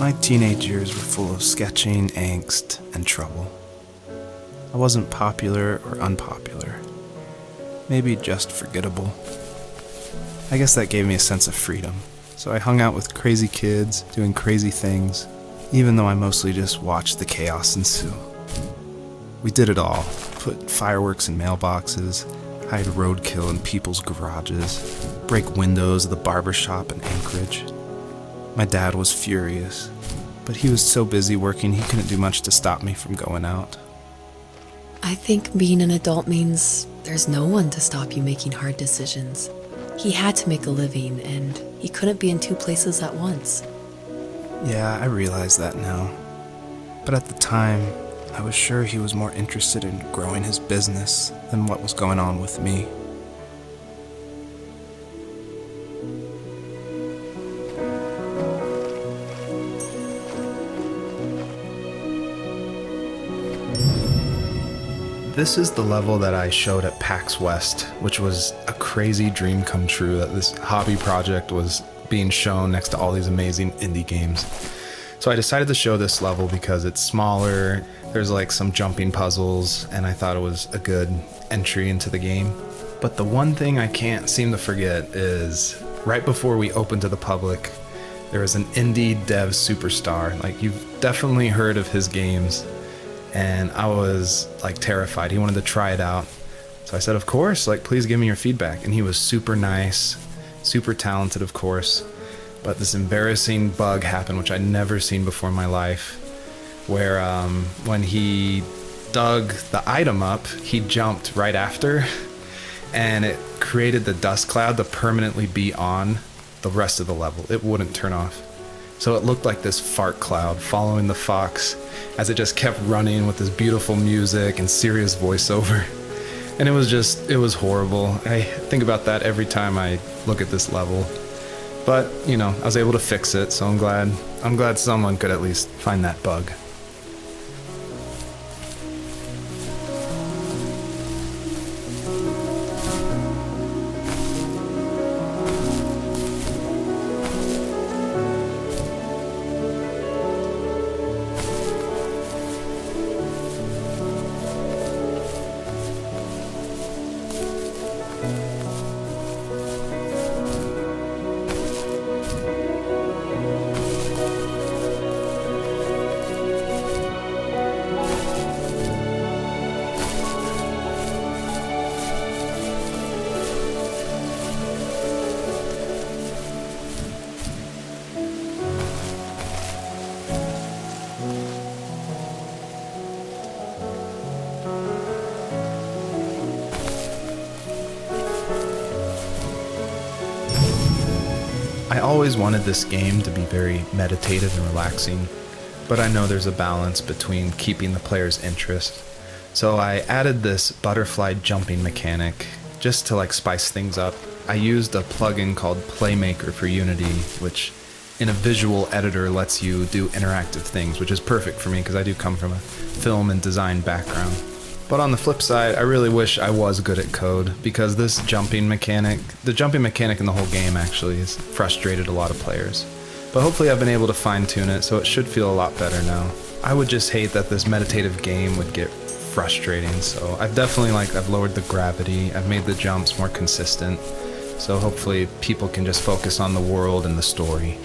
My teenage years were full of sketching, angst, and trouble. I wasn't popular or unpopular. Maybe just forgettable. I guess that gave me a sense of freedom. So I hung out with crazy kids, doing crazy things, even though I mostly just watched the chaos ensue. We did it all. Put fireworks in mailboxes, hide roadkill in people's garages, break windows of the barber shop in Anchorage. My dad was furious, but he was so busy working he couldn't do much to stop me from going out. I think being an adult means there's no one to stop you making hard decisions. He had to make a living, and he couldn't be in two places at once. Yeah, I realize that now. But at the time, I was sure he was more interested in growing his business than what was going on with me. This is the level that I showed at PAX West, which was a crazy dream come true that this hobby project was being shown next to all these amazing indie games. So I decided to show this level because it's smaller, there's like some jumping puzzles, and I thought it was a good entry into the game. But the one thing I can't seem to forget is right before we opened to the public, there was an indie dev superstar. Like, you've definitely heard of his games. And I was like terrified. He wanted to try it out. So I said, of course, like, please give me your feedback. And he was super nice, super talented, of course. But this embarrassing bug happened, which I'd never seen before in my life, where when he dug the item up, he jumped right after, and it created the dust cloud to permanently be on the rest of the level. It wouldn't turn off. So it looked like this fart cloud following the fox as it just kept running with this beautiful music and serious voiceover. And it was horrible. I think about that every time I look at this level. But, you know, I was able to fix it, so I'm glad someone could at least find that bug. I always wanted this game to be very meditative and relaxing, but I know there's a balance between keeping the player's interest. So I added this butterfly jumping mechanic just to like spice things up. I used a plugin called Playmaker for Unity, which in a visual editor lets you do interactive things, which is perfect for me because I do come from a film and design background. But on the flip side, I really wish I was good at code, because this the jumping mechanic in the whole game actually has frustrated a lot of players. But hopefully I've been able to fine tune it, so it should feel a lot better now. I would just hate that this meditative game would get frustrating, so I've lowered the gravity, I've made the jumps more consistent, so hopefully people can just focus on the world and the story.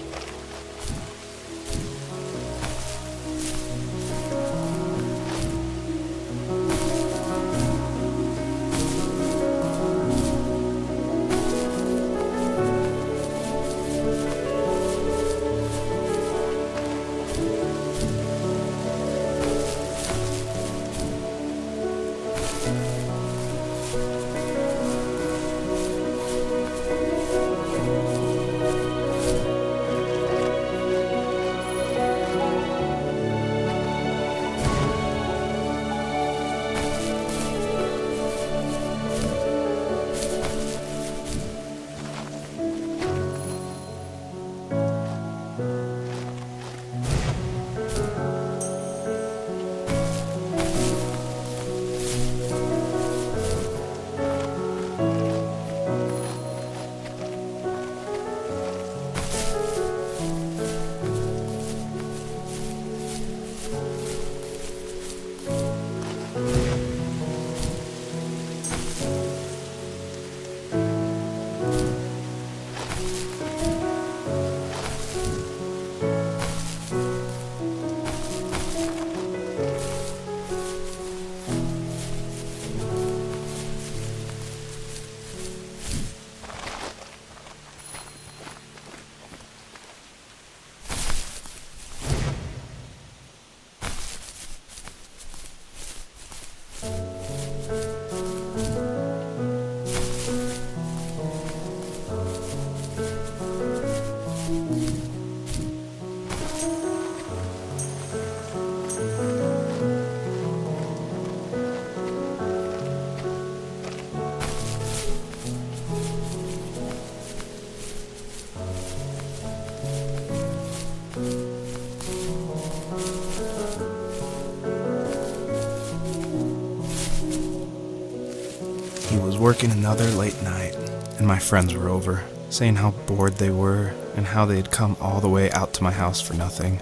was working another late night, and my friends were over, saying how bored they were and how they had come all the way out to my house for nothing.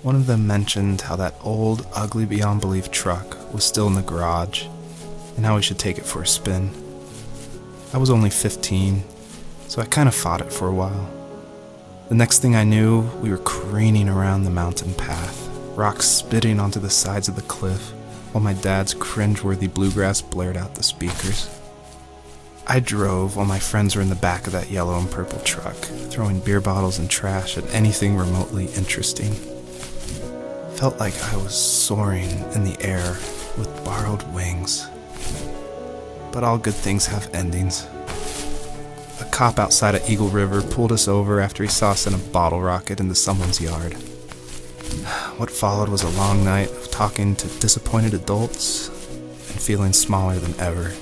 One of them mentioned how that old, ugly beyond belief truck was still in the garage, and how we should take it for a spin. I was only 15, so I kind of fought it for a while. The next thing I knew, we were careening around the mountain path, rocks spitting onto the sides of the cliff, while my dad's cringe-worthy bluegrass blared out the speakers. I drove while my friends were in the back of that yellow and purple truck, throwing beer bottles and trash at anything remotely interesting. Felt like I was soaring in the air with borrowed wings. But all good things have endings. A cop outside of Eagle River pulled us over after he saw us in a bottle rocket into someone's yard. What followed was a long night of talking to disappointed adults and feeling smaller than ever.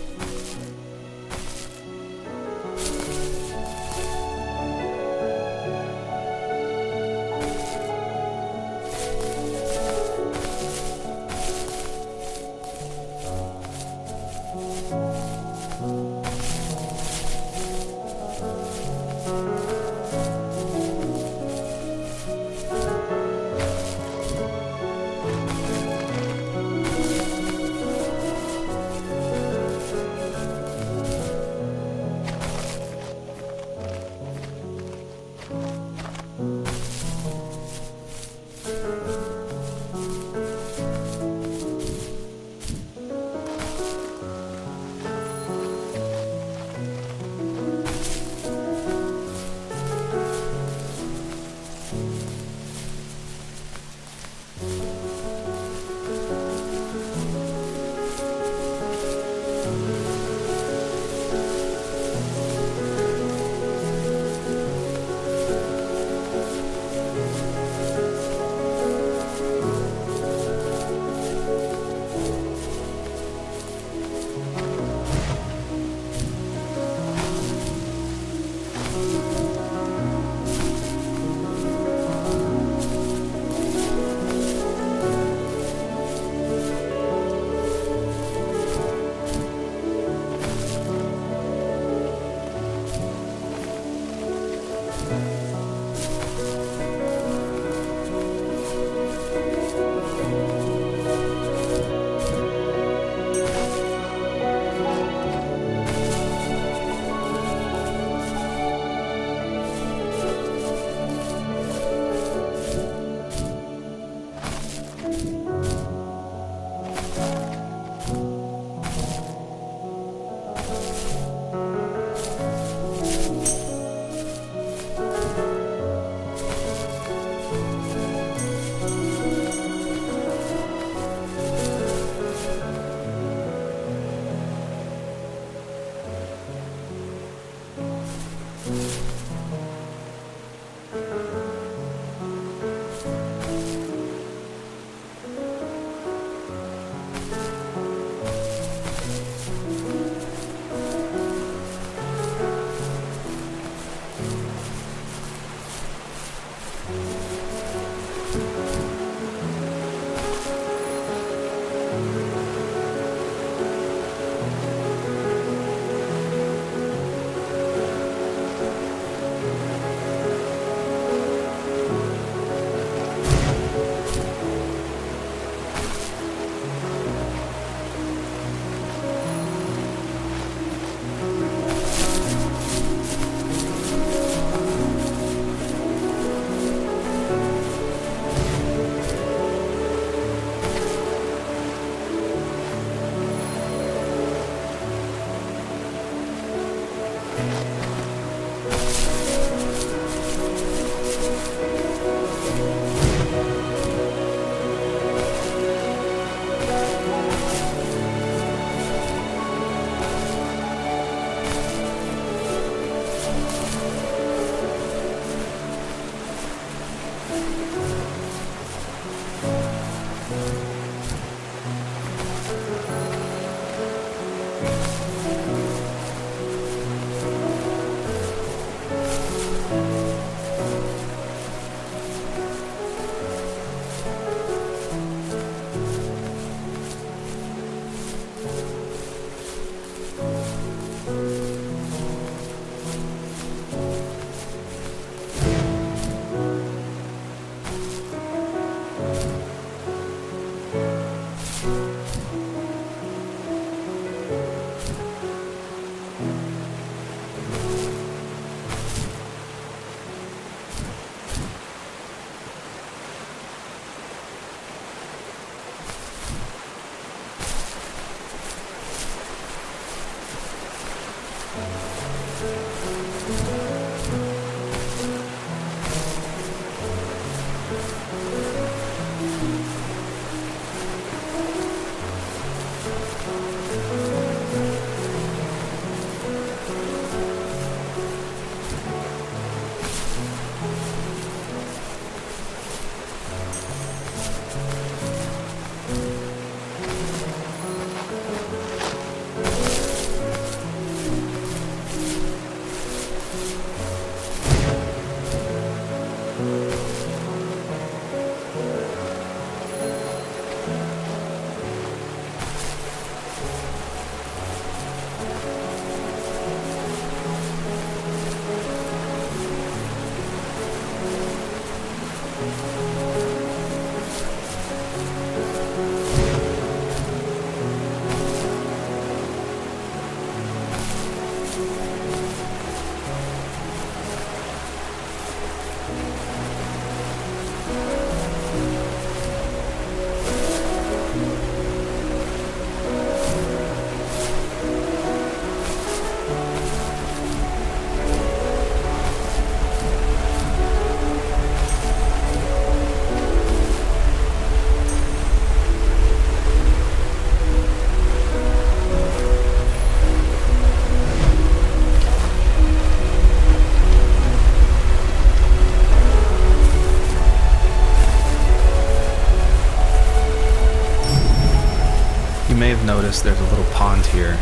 may have noticed there's a little pond here,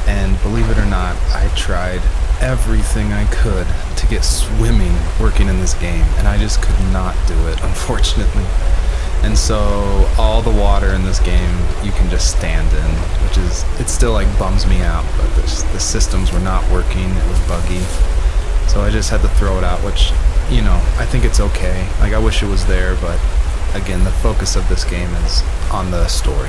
and believe it or not, I tried everything I could to get swimming working in this game, and I just could not do it, unfortunately. And so all the water in this game you can just stand in, which is, it still like bums me out, but the systems were not working, it was buggy. So I just had to throw it out, which, you know, I think it's okay. Like, I wish it was there, but again, the focus of this game is on the story.